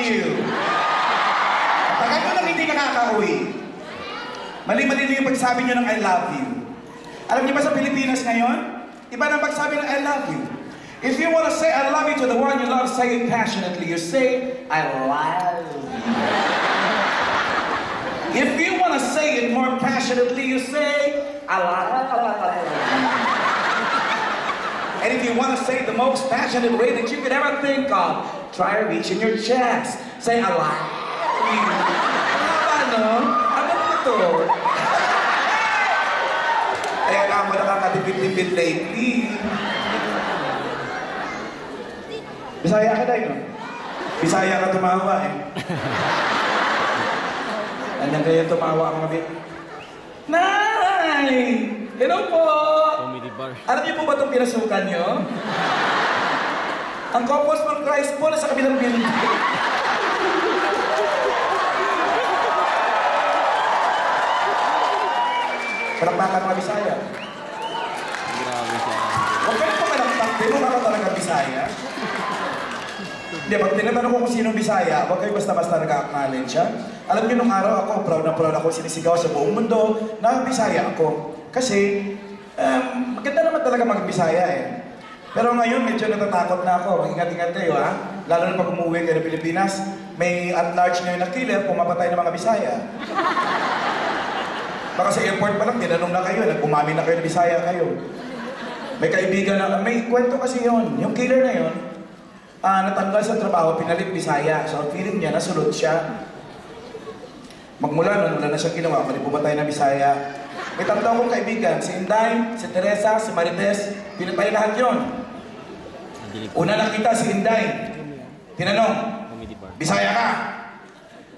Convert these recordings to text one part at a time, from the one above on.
you. Tagal ko lang hindi nakaka-uwi. Mali-mali na yung pagsabi nyo ng I love you. Alam niyo ba sa Pilipinas ngayon? Iba na pagsabi ng I love you. If you want to say I love you to the one you love, say it passionately. You say, I love you. If you want to say it more passionately, you say, I love you. And if you want to say it the most passionate way that you could ever think of, try reaching your chest. Say, I love you. Ano? Ano ito? Kaya nga mo nakakatipid-tipid lately. Bisaya ka tayo, no? Bisaya ka tumawa eh. Andiyan kayo tumawa mga bit. Nay! Hello po! Comedy bar. Alam niyo po ba itong pinasukan niyo? Ang Couples for Christ po na sa kabilang building. Palakpakan mga Bisaya. Grabe siya. Huwag kayo po malakpak. Di mo ako talaga Bisaya. Hindi, pag tinatanong ko kung sino Bisaya, huwag kayo basta-basta nag-acknowledge siya. Alam niyo, nung araw ako, proud na proud ako sinisigaw sa buong mundo na Bisaya ako. Kasi, maganda naman talaga mag-Bisaya eh. Pero ngayon, medyo natatakot na ako. Mag-ingat-ingat kayo ha. Lalo na pag umuwi kayo ng Pilipinas, may at-large ngayon na killer, pumapatay ng mga Bisaya. Baka sa airport pa lang, tinanong na kayo, nag-umami na kayo na Bisaya kayo. May kaibigan na, may kwento kasi yun. Yung killer na yun, natanggal sa trabaho, pinalit Bisaya. So, feeling niya, nasulot siya. Magmula nun, wala na siyang ginawa, mali pumatay na Bisaya. May tatlo akong kaibigan, si Inday, si Teresa, si Marites, pinatay lahat yun. Una nakita si Inday. Tinanong, Comedy bar. Bisaya ka?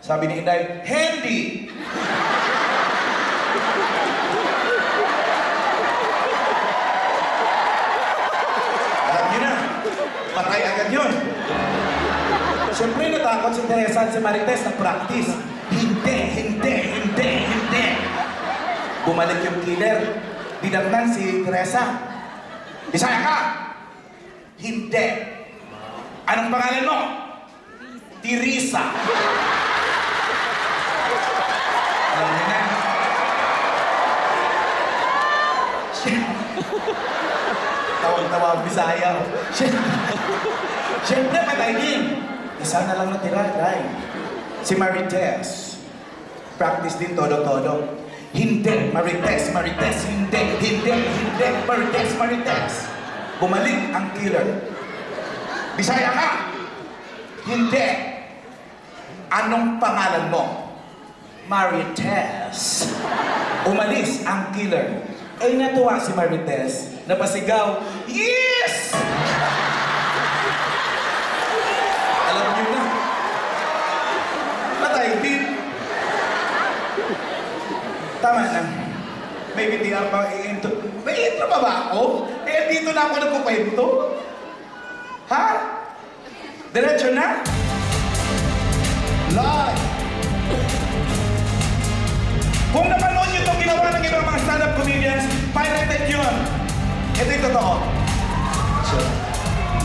Sabi ni Inday, Hindi! Alam niyo na, patay agad yun. Siyempre natakot si Teresa at si Marites na practice. Hindi. Bumalik yung killer. Dinatnan si Teresa. Bisaya ka? Hindi. Anong pangalan mo? Teresa. Alam niyo na. Tawag-tawa ang Bisaya. Siyempre, patay din. Isa na lang natira, Day. Si Marites. Practice din todo-todo. Hindi, Marites, hindi, Marites. Bumalik ang killer. Bisaya ka? Hindi. Anong pangalan mo? Marites. Umalis ang killer. Ay natuwa si Marites. Napasigaw, yes! Alam niyo na. Patay din. Tama na. May bitihan pa i-intro. May intro pa ba ako? Eh, dito na ako nagkukwento. Ha? Diretso na? Live! Kung napanood niyo itong ginawa ng ibang mga stand-up comedians, pirated yun. Ito yung totoo.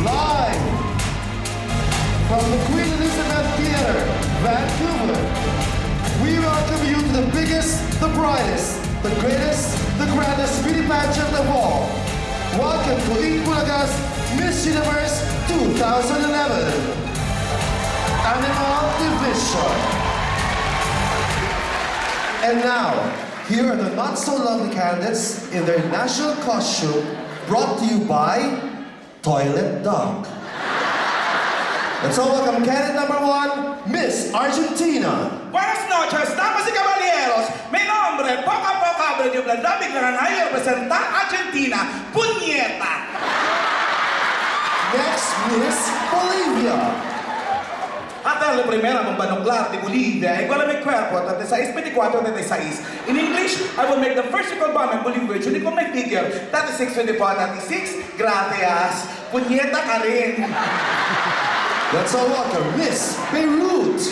Live from the Queen Elizabeth Theatre, Vancouver, we welcome you to the biggest, the brightest, the greatest, the grandest beauty pageant of all. Welcome to Itbulaga's Miss Universe 2011 Animal Division. And now, here are the not-so-lovely candidates in their national costume, brought to you by Toilet Dog. Let's all welcome candidate number 1, Miss Argentina. Buenas noches, damas y caballeros. Mi nombre, poco a poco abre de blandad y granayo representar Argentina. Puñeta. Next, Miss Bolivia. Hasta la primera bombanuklar de Bolivia, igual a mi cuerpo, 36-24-36. In English, I will make the first equal bomb in Bolivia, which will my figure, 36-24-36. Gracias. Puñeta ka rin. Let's all welcome Miss Beirut.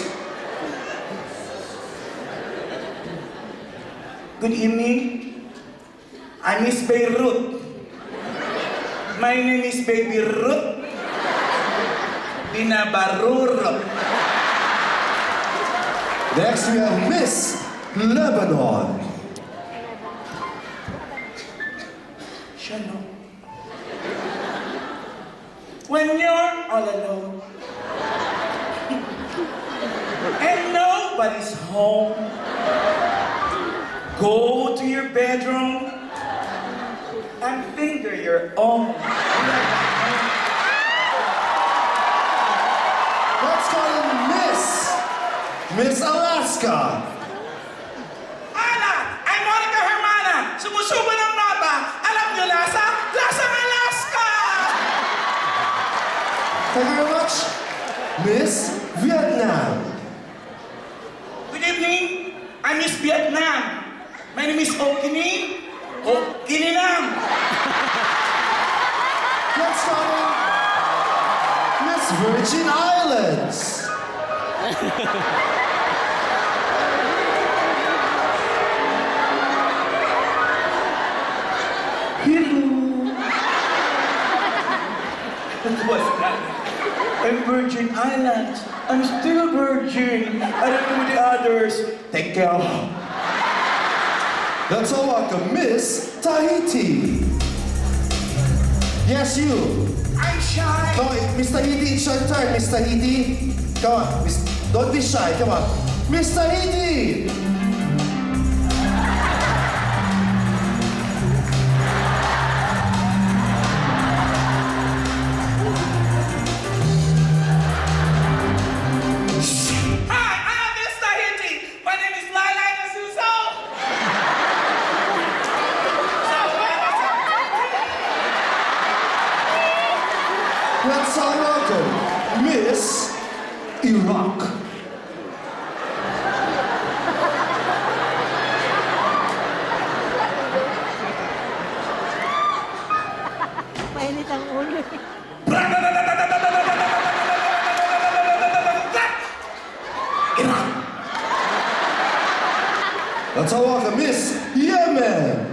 Good evening. I'm Miss Beirut. My name is Baby Ruth. Binabarurot. Next we have Miss Lebanon. Siya, no? When you're all alone and nobody's home, go to your bedroom and finger your own. Let's call in Miss Alaska. Ana! I'm Monica Hermana! Sumusubo ng nota! Alam niyo lasa? Lasang Alaska! Thank you very much. Miss Vietnam. Good evening. I'm Miss Vietnam. My name is Okini. Okininam. Let's call in Miss Virgin Islands. What's that? I'm Virgin Islands. I'm still virgin. I don't know the others. Thank you. Let's all welcome Miss Tahiti. Yes, you. I'm shy. No, Miss Tahiti, it's your turn, Miss Tahiti. Come on, don't be shy, come on. Miss Tahiti! Hi, I'm Miss Tahiti. My name is Laila Nasuso. Let's all welcome Miss Iraq. Mainit ang ulo. Iran. Let's all welcome Miss Yemen.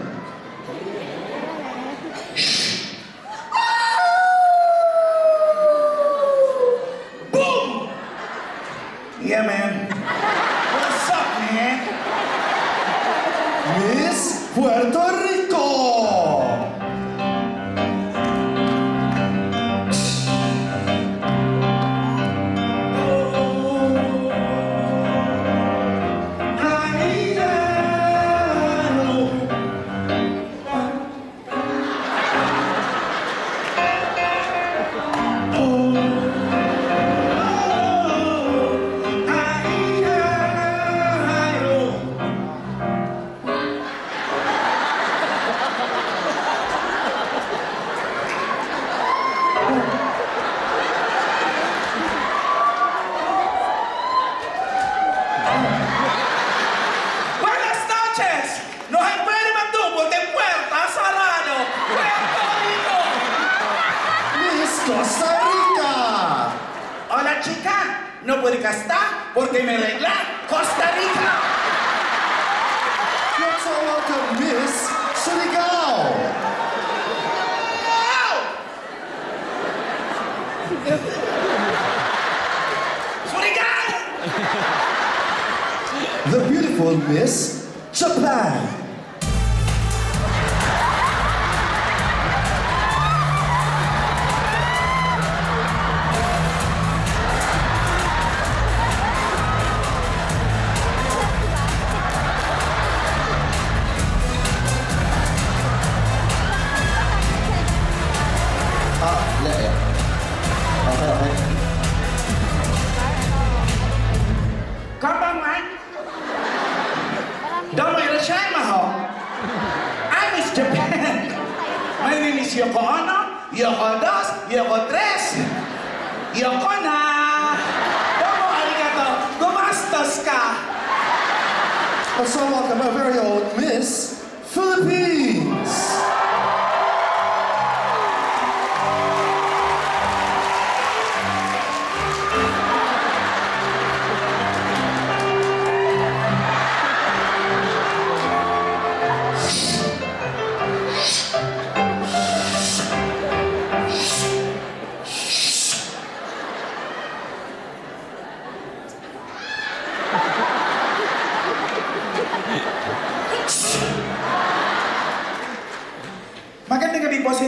Boom! Yeah, man. What's up, man? Miss Puerto Rico. Buenas noches. No hay puede mantuvo de puerta salado. Puerto Rico. Miss Costa Rica. Hola, chica. No puede gastar porque me regla Costa Rica. Let's all welcome Miss Surigao. Surigao. The beautiful Miss Japan. Okay. Konbanwa. Domo irashimasu. I miss Japan. My name is Yoko Ono, Yoko Dos, Yoko Tres, Yoko na. Domo arigato. Gumastos ka. Let's all welcome our very own Miss Philippines.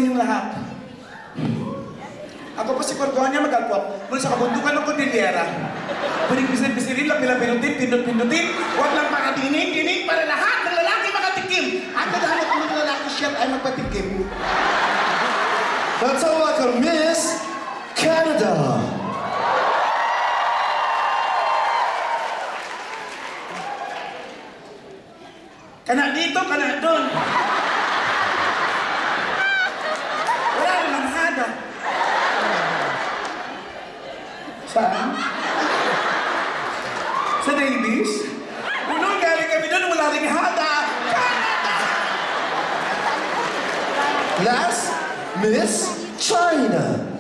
inyong lahat. Ako po si Cordonia Magagwap mula sa kabundukan ng Cordillera. Pwedeng bisirin lang bilang pinutin, pindot-pindutin. Huwag lang makatinig para lahat ng lalaki makatikim. At naghanap ko ng lalaki siya ay magpatikim. Let's all welcome Miss Canada. Kana dito, kana doon. Wala namang hada. Saan? Sa Davis? Nung galing kami doon, wala ring hada. Last, Miss China.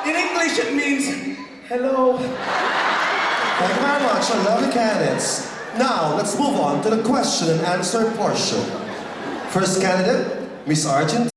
In English it means hello. Thank you very much, our lovely candidates. Now, let's move on to the question and answer portion. First candidate, Miss Argent.